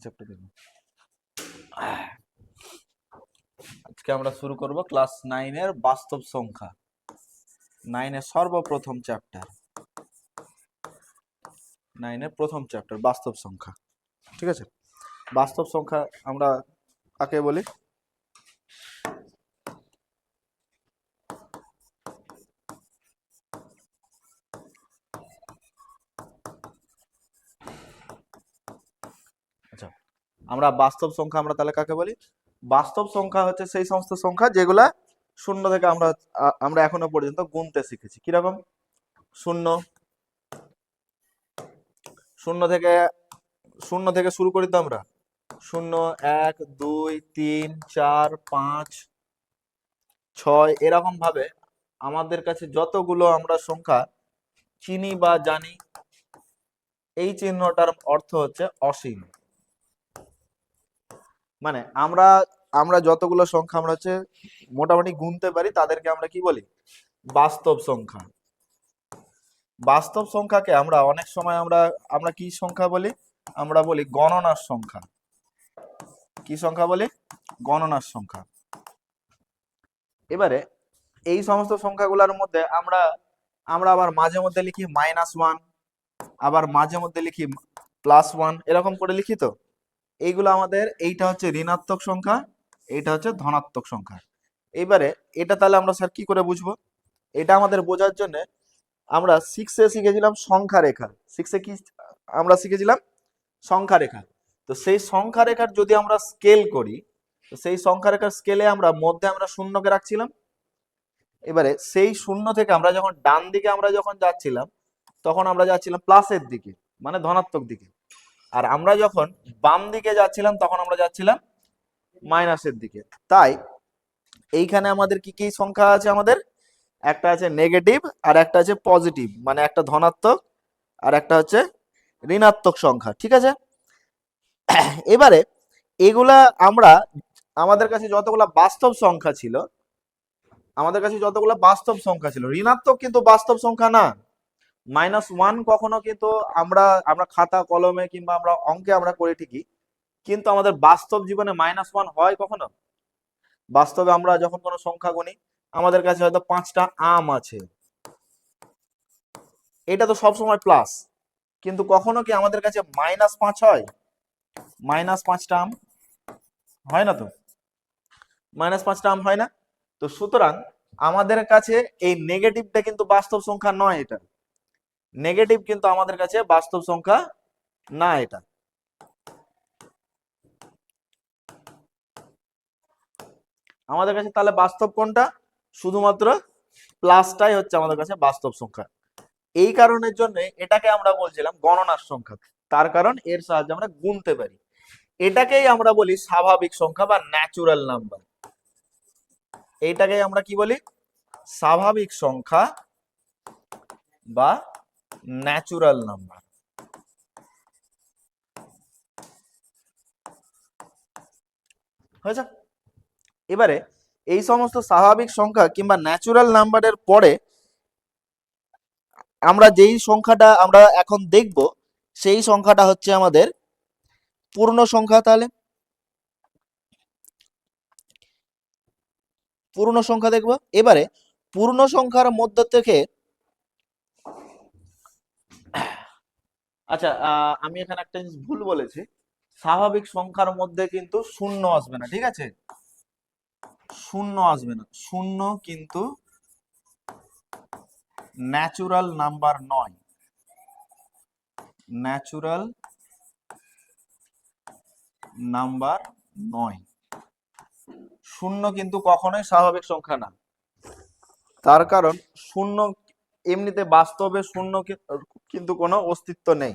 Chapter দেখুন। আজকে আমরা শুরু করব ক্লাস 9 এর বাস্তব সংখ্যা। 9 এর সর্বপ্রথম চ্যাপ্টার, 9 এর প্রথম চ্যাপ্টার বাস্তব সংখ্যা। ঠিক আছে, বাস্তব সংখ্যা আমরা কাকে বলি? আচ্ছা, আমরা বাস্তব সংখ্যা আমরা তাহলে কাকে বলি? বাস্তব সংখ্যা হচ্ছে সেই সমস্ত সংখ্যা যেগুলা শূন্য থেকে আমরা আমরা এখনো পর্যন্ত গুনতে শিখেছি। কিরকম? শূন্য, শূন্য থেকে শুরু করি তো আমরা। 0, 1, 2, 3, 4, 5, 6 এরকম ভাবে আমাদের কাছে যতগুলো আমরা সংখ্যা চিনি বা জানি, এই চিহ্নটার অর্থ হচ্ছে অসীম। মানে আমরা আমরা যতগুলো সংখ্যা আমরা হচ্ছে মোটামুটি গুনতে পারি তাদেরকে আমরা কি বলি? বাস্তব সংখ্যা। বাস্তব সংখ্যাকে আমরা অনেক সময় আমরা আমরা কি সংখ্যা বলি? আমরা বলি গণনার সংখ্যা। কি সংখ্যা বলি? গণনার সংখ্যা। এবারে এই সমস্ত সংখ্যাগুলোর মধ্যে আমরা আমরা আবার মাঝে মধ্যে লিখি -1, আবার মাঝে মধ্যে লিখি +1, এরকম করে লিখি তো। এইগুলো আমাদের, এইটা হচ্ছে ঋণাত্মক সংখ্যা, এইটা হচ্ছে ধনাত্মক সংখ্যা। এবারে এটা তাহলে আমরা স্যার কি করে বুঝবো? এটা আমাদের বোঝার জন্য আমরা 6 এ শিখেছিলাম সংখ্যা রেখা। 6 এ কি আমরা শিখেছিলাম? সংখ্যা রেখা। তো সেই সংখ্যা রেখার যদি আমরা স্কেল করি, তো সেই সংখ্যা রেখার স্কেলে আমরা মধ্যে আমরা শূন্যকে রাখছিলাম। এবারে সেই শূন্য থেকে আমরা যখন ডান দিকে আমরা যখন যাচ্ছিলাম, তখন আমরা যাচ্ছিলাম প্লাসের দিকে, মানে ধনাত্মক দিকে। আর আমরা যখন বাম দিকে যাচ্ছিলাম তখন আমরা যাচ্ছিলাম মাইনাসের দিকে। তাই এইখানে আমাদের কি কি সংখ্যা আছে? আমাদের একটা আছে নেগেটিভ আর একটা আছে পজিটিভ, মানে একটা ধনাত্মক আর একটা হচ্ছে ঋণাত্মক সংখ্যা। ঠিক আছে, এবারে এগুলা আমরা আমাদের কাছে যতগুলা বাস্তব সংখ্যা ছিল, ঋণাত্মক কিন্তু বাস্তব সংখ্যা না। -1 কখনো কিন্তু আমরা আমরা খাতা কলমে কিংবা আমরা অঙ্কে আমরা করি ঠিকই, কিন্তু আমাদের বাস্তব জীবনে -1 হয় কখনো? বাস্তবে আমরা যখন কোনো সংখ্যা গুনি, আমাদের কাছে হয়তো 5টা আম আছে, এটা তো সবসময় প্লাস, কিন্তু কখনো কি আমাদের কাছে -5 হয়? -5টা আম হয় না তো, -5টা আম হয় না। তো সুতরাং আমাদের কাছে এই নেগেটিভটা কিন্তু বাস্তব সংখ্যা নয়। এটা নেগেটিভ কিন্তু আমাদের কাছে বাস্তব সংখ্যা না। এটা আমাদের কাছে তাহলে বাস্তব কোনটা? শুধুমাত্র প্লাসটাই হচ্ছে আমাদের কাছে বাস্তব সংখ্যা। এই কারণের জন্য এটাকে আমরা বলছিলাম গণনার সংখ্যা, তার কারণ এর সাহায্যে আমরা গুনতে পারি। এটাকেই আমরা বলি স্বাভাবিক সংখ্যা বা ন্যাচুরাল নাম্বার। এইটাকেই আমরা কি বলি? স্বাভাবিক সংখ্যা বা ন্যাচুরাল নাম্বার। হয়েছে? এবারে এই সমস্ত স্বাভাবিক সংখ্যা কিংবা ন্যাচুরাল নাম্বারের পরে আমরা যেই সংখ্যাটা আমরা এখন দেখব, সেই সংখ্যাটা হচ্ছে আমাদের পূর্ণ সংখ্যা। তাহলে পূর্ণ সংখ্যা দেখব। এবারে পূর্ণ সংখ্যার মধ্য থেকে, আচ্ছা আমি এখানে একটা জিনিস ভুল বলেছি। স্বাভাবিক সংখ্যার মধ্যে কিন্তু শূন্য আসবে না, ঠিক আছে? শূন্য আসবে না, শূন্য কিন্তু ন্যাচুরাল নাম্বার নয়। ন্যাচুরাল নাম্বার নয়, শূন্য কিন্তু কখনোই স্বাভাবিক সংখ্যা না। তার কারণ শূন্য এমনিতে বাস্তবে শূন্য কিন্তু কোনো অস্তিত্ব নেই।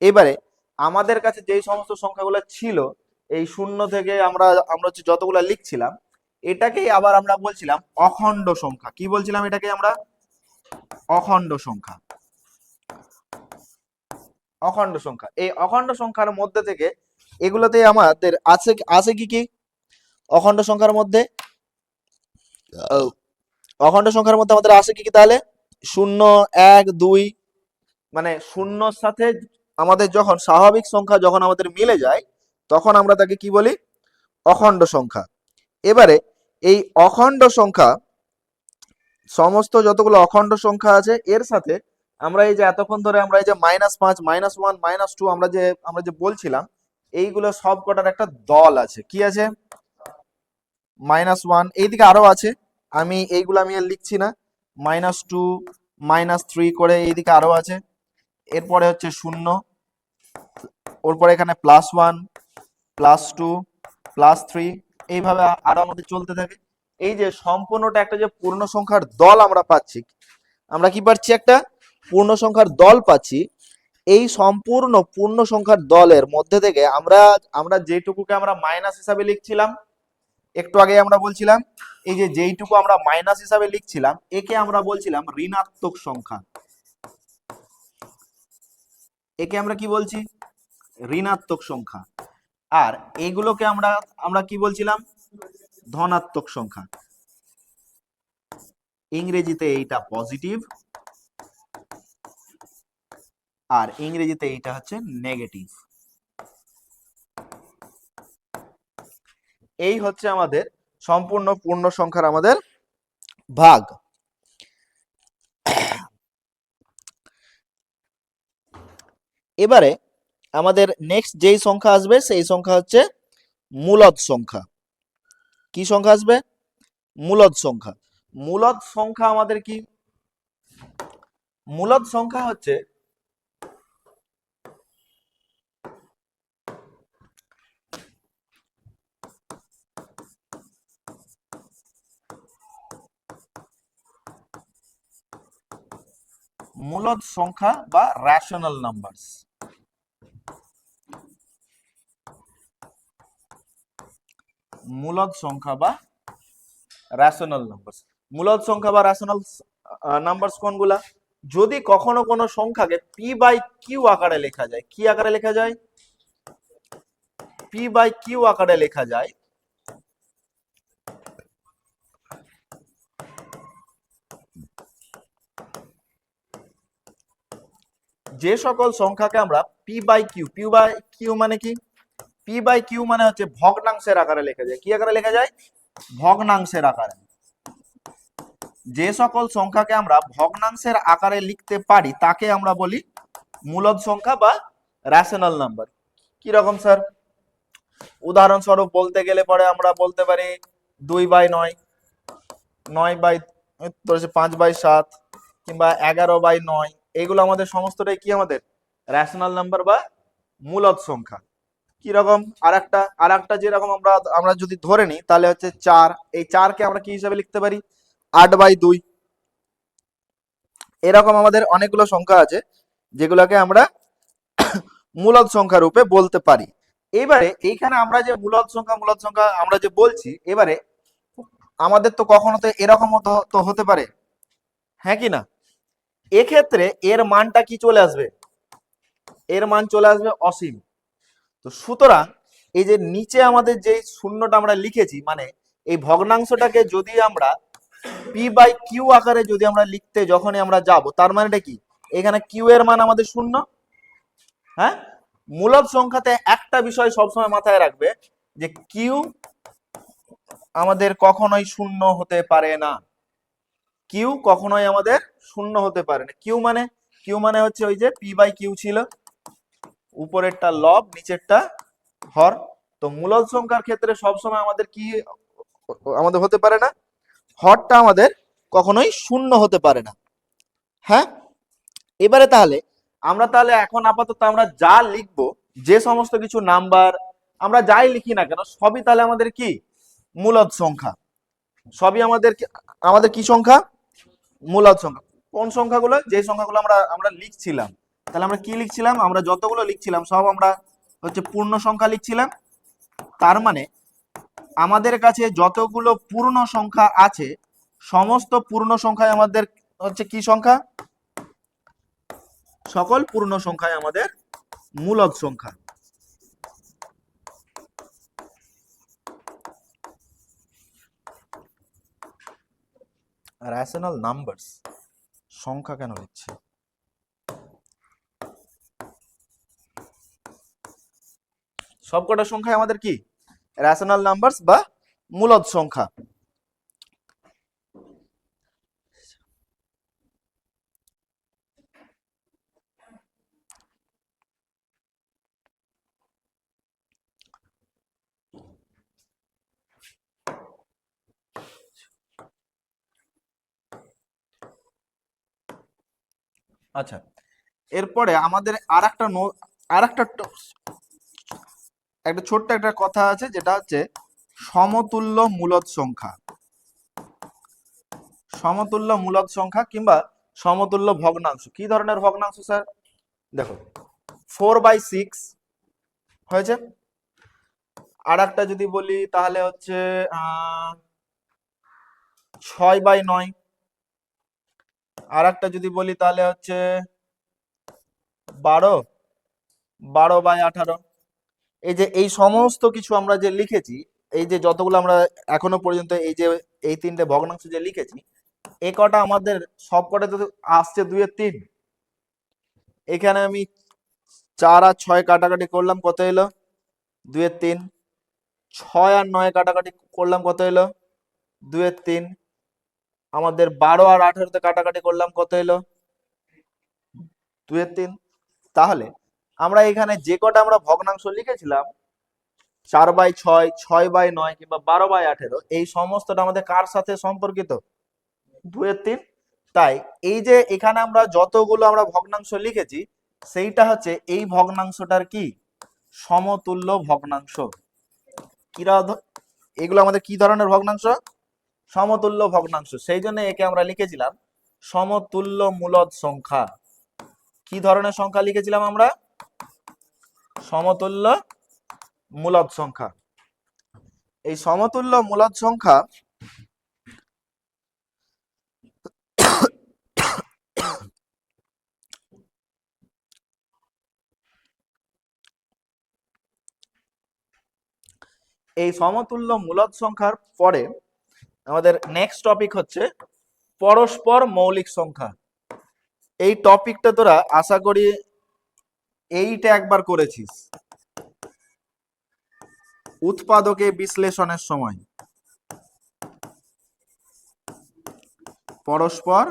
এবারে আমাদের কাছে যেই সমস্ত সংখ্যাগুলো ছিল, এই শূন্য থেকে আমরা আমরা হচ্ছে যতগুলো লিখছিলাম, এটাকেই আবার আমরা বলছিলাম অখণ্ড সংখ্যা। কি বলছিলাম এটাকে আমরা? অখণ্ড সংখ্যা। অখণ্ড সংখ্যা, এই অখণ্ড সংখ্যার মধ্যে থেকে এগুলোতে আমাদের আছে আছে কি কি? অখণ্ড সংখ্যার মধ্যে অখণ্ড সংখ্যার মধ্যে আমাদের আছে কি কি তাহলে? 0, 1, 2, মানে শূন্যর সাথে আমাদের যখন স্বাভাবিক সংখ্যা যখন আমাদের মিলে যায় তখন আমরা তাকে কি বলি? অখণ্ড সংখ্যা। এবারে এই অখণ্ড সংখ্যা, সমস্ত যতগুলো অখণ্ড সংখ্যা আছে এর সাথে আমরা এই যে এতক্ষণ ধরে আমরা এই যে -5, -1, -2 আমরা যে বলছিলাম, এইগুলো সব কটার একটা দল আছে। কি আছে? -1, এইদিকে আরো আছে, এইগুলো আমি আর লিখছি না। -2, -3 করে এইদিকে আরো আছে। এরপরে হচ্ছে 0, ওরপরে এখানে +1, +2, +3, এইভাবে আরো আমাদের চলতে থাকে। এই যে সম্পূর্ণটা একটা যে পূর্ণ সংখ্যার দল আমরা পাচ্ছি, আমরা কি পাচ্ছি? একটা পূর্ণ সংখ্যার দল পাচ্ছি। এই সম্পূর্ণ পূর্ণ সংখ্যার দলের মধ্যে থেকে আমরা আমরা যেটুকুকে আমরা মাইনাস হিসাবে লিখছিলাম, একটু আগে আমরা বলছিলাম, এই যে যেইটুকু আমরা মাইনাস হিসাবে লিখছিলাম একে আমরা বলছিলাম ঋণাত্মক সংখ্যা। একে আমরা কি বলছি? ঋণাত্মক সংখ্যা। আর এইগুলোকে আমরা আমরা কি বলছিলাম? ধনাত্মক সংখ্যা। ইংরেজিতে এইটা পজিটিভ, আর ইংরেজিতে এইটা হচ্ছে নেগেটিভ। এই হচ্ছে আমাদের সম্পূর্ণ পূর্ণ সংখ্যার আমাদের ভাগ। এবারে আমাদের নেক্সট যেই সংখ্যা আসবে সেই সংখ্যা হচ্ছে মূলদ সংখ্যা। কি সংখ্যা আসবে? মূলদ সংখ্যা। মূলদ সংখ্যা আমাদের কি? মূলদ সংখ্যা হচ্ছে মূলদ সংখ্যা বা রেশনাল নাম্বারস। মূলদ সংখ্যা বা রেশনাল নাম্বারস। মূলদ সংখ্যা বা রেশনাল নাম্বারস কোনগুলা? যদি কখনো কোনো সংখ্যাকে পি বাই কিউ আকারে লেখা যায়। কি আকারে লেখা যায়? পি বাই কিউ আকারে লেখা যায়, যে সকল সংখ্যাকে আমরা পি বাই কিউ মানে কি? পি বাই কিউ মানে হচ্ছে ভগ্নাংশের আকারে লেখা যায়। কি আকারে লেখা যায়? ভগ্নাংশের আকারে। যে সকল সংখ্যাকে আমরা ভগ্নাংশের আকারে লিখতে পারি তাকে আমরা বলি মূলদ সংখ্যা বা রেশনাল নাম্বার। কি রকম স্যার? উদাহরণস্বরূপ বলতে গেলে পরে আমরা বলতে পারি 2/9, 5/7, কিংবা 11/9। এগুলো আমাদের সমস্তটাই কি? আমাদের রেশনাল নাম্বার বা মূলদ সংখ্যা। কি রকম? আরেকটা যেরকম আমরা আমরা যদি ধরে নিই তাহলে হচ্ছে 4। এই 4কে আমরা কি হিসাবে লিখতে পারি? 8/2। এরকম আমাদের অনেকগুলো সংখ্যা আছে যেগুলোকে আমরা মূলদ সংখ্যা রূপে বলতে পারি। এবারে এইখানে আমরা যে মূলদ সংখ্যা আমরা যে বলছি, এবারে আমাদের তো কখনো তো এরকম তো হতে পারে, হ্যাঁ কি না? এক্ষেত্রে এর মানটা কি চলে আসবে? এর মান চলে আসবে অসীম। তো সুতরাং এই যে নিচে আমাদের যে শূন্যটা আমরা লিখেছি, মানে এই ভগ্নাংশটাকে যদি আমরা পি বাই কিউ আকারে যদি আমরা লিখতে যখনই আমরা যাব, তার মানেটা কি? এখানে কিউ এর মান আমাদের 0। হ্যাঁ, মূলদ সংখ্যাতে একটা বিষয় সবসময় মাথায় রাখবে যে কিউ আমাদের কখনোই 0 হতে পারে না। কিউ কখনোই আমাদের 0 হতে পারে না। কিউ মানে হচ্ছে ওই যে পি বাই কিউ ছিল, উপরেরটা লব নিচেরটা হর। তো মূলদ সংখ্যার ক্ষেত্রে সবসময় আমাদের কি আমাদের হতে পারে না? হরটা আমাদের কখনোই 0 হতে পারে না। হ্যাঁ, এবারে তাহলে এখন আপাতত আমরা যা লিখবো, যে সমস্ত কিছু নাম্বার আমরা যাই লিখি না কেন, সবই তাহলে আমাদের কি? মূলদ সংখ্যা। সবই আমাদের কি সংখ্যা? মূলদ সংখ্যা। কোন সংখ্যাগুলো? যে সংখ্যাগুলো আমরা আমরা লিখছিলাম। তাহলে আমরা কি লিখছিলাম? আমরা যতগুলো লিখছিলাম সব আমরা হচ্ছে পূর্ণ সংখ্যা লিখছিলাম। তার মানে আমাদের কাছে যতগুলো পূর্ণ সংখ্যা আছে সমস্ত পূর্ণ সংখ্যায় আমাদের হচ্ছে কি সংখ্যা? সকল পূর্ণ সংখ্যায় আমাদের মূলদ সংখ্যা। রেশনাল নাম্বারস সংখ্যা কেন লিখছি? সবকটা সংখ্যাই আমাদের কি রেশনাল নাম্বারস বা মূলদ সংখ্যা। আচ্ছা, এরপরে আমাদের একটা ছোট্ট একটা কথা আছে, যেটা হচ্ছে সমতুল্য মূলদ সংখ্যা। সমতুল্য মূলদ সংখ্যা কিংবা সমতুল্য ভগ্নাংশ। কি ধরনের ভগ্নাংশ স্যার? দেখো 4/6 হয়েছে। আর একটা যদি বলি তাহলে হচ্ছে 6/9। আর একটা যদি বলি তাহলে হচ্ছে 12/18। এই যে এই সমস্ত কিছু আমরা যে লিখেছি, এই যে যতগুলো আমরা এখনো পর্যন্ত এই যে এই তিনটে ভগ্নাংশ যে লিখেছি, এ কটা আমাদের সব কটা তো আসছে 2-3। এখানে আমি 4 আর 6 কাটাকাটি করলাম, কত এলো? 2-3। 6 আর 9 কাটাকাটি করলাম, কত এলো? 2-3। আমাদের 12 আর 18 কাটাকাটি করলাম, কত এলো? 2-3। তাহলে আমরা এখানে যে কটা আমরা ভগ্নাংশ লিখেছিলাম 4/6, 6/9 কিংবা 12/18, এই সমস্তটা আমাদের কার সাথে সম্পর্কিত? 2-3। তাই এই যে এখানে আমরা যতগুলো আমরা ভগ্নাংশ লিখেছি, সেইটা হচ্ছে এই ভগ্নাংশটার কি সমতুল্য ভগ্নাংশ। এগুলো আমাদের কি ধরনের ভগ্নাংশ? সমতুল্য ভগ্নাংশ। সেই জন্য একে আমরা লিখেছিলাম সমতুল্য মূলদ সংখ্যা। কি ধরনের সংখ্যা লিখেছিলাম আমরা? সমতুল্য মূলদ সংখ্যা। এই সমতুল্য মূলদ সংখ্যা এই সমতুল্য মূলদ সংখ্যার পরে আমাদের নেক্সট টপিক হচ্ছে পরস্পর মৌলিক সংখ্যা। এই টপিকটা তোরা আশা করি এইটা একবার করেছিস উৎপাদকে বিশ্লেষণের সময়। পরস্পর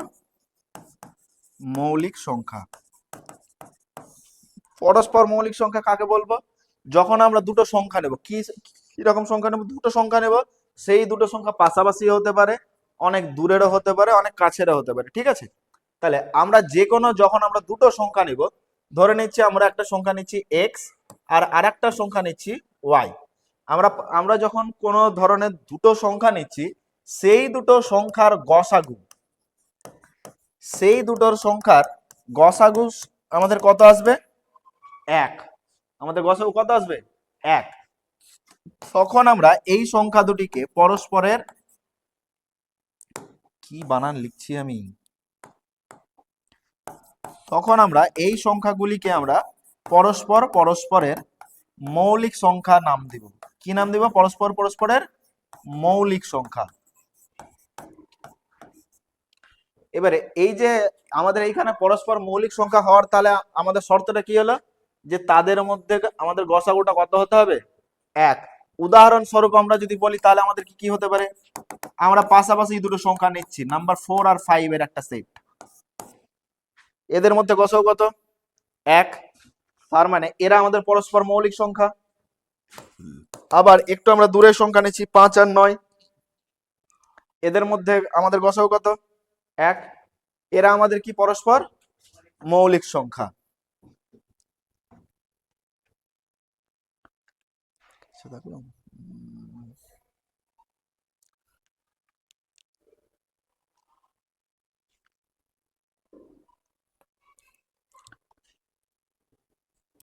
মৌলিক সংখ্যা। পরস্পর মৌলিক সংখ্যা কাকে বলবো? যখন আমরা দুটো সংখ্যা নেব, কি রকম সংখ্যা নেব? দুটো সংখ্যা নেব, সেই দুটো সংখ্যা পাশাপাশি হতে পারে, অনেক দূরেরও হতে পারে, অনেক কাছেরও হতে পারে, ঠিক আছে? তাহলে আমরা যে কোনো যখন আমরা দুটো সংখ্যা নিব, ধরে নিচ্ছি আমরা একটা সংখ্যা নিচ্ছি x আর আরেকটা সংখ্যা নিচ্ছি y। আমরা আমরা যখন কোনো ধরনের দুটো সংখ্যা নিচ্ছি, সেই দুটো সংখ্যার গসাগু, সেই দুটোর সংখ্যার গসাগু আমাদের কত আসবে? 1। আমাদের গসাগু কত আসবে? 1। তখন আমরা এই সংখ্যা দুটিকে পরস্পরের, কি বানান লিখছি আমি, তখন আমরা এই সংখ্যাগুলিকে আমরা পরস্পরের মৌলিক সংখ্যা নাম দিব। কি নাম দিব? পরস্পরের মৌলিক সংখ্যা। এবারে এই যে আমাদের এইখানে পরস্পর মৌলিক সংখ্যা হওয়ার, তাহলে আমাদের শর্তটা কি হলো? যে তাদের মধ্যে আমাদের গসাগুটা কত হতে হবে? 1। উদাহরণস্বরূপ আমরা যদি বলি, তাহলে আমাদের কি হতে পারে? আমরা পাশাপাশি দুটো সংখ্যা নিচ্ছি, নাম্বার 4 আর 5 এর একটা সেট, এদের মধ্যে গসাগু কত? 1। তার মানে এরা আমাদের পরস্পর মৌলিক সংখ্যা। আবার একটু আমরা দূরের সংখ্যা নিচ্ছি 5 আর 9, এদের মধ্যে আমাদের গসাগু কত? 1। এরা আমাদের কি পরস্পর মৌলিক সংখ্যা।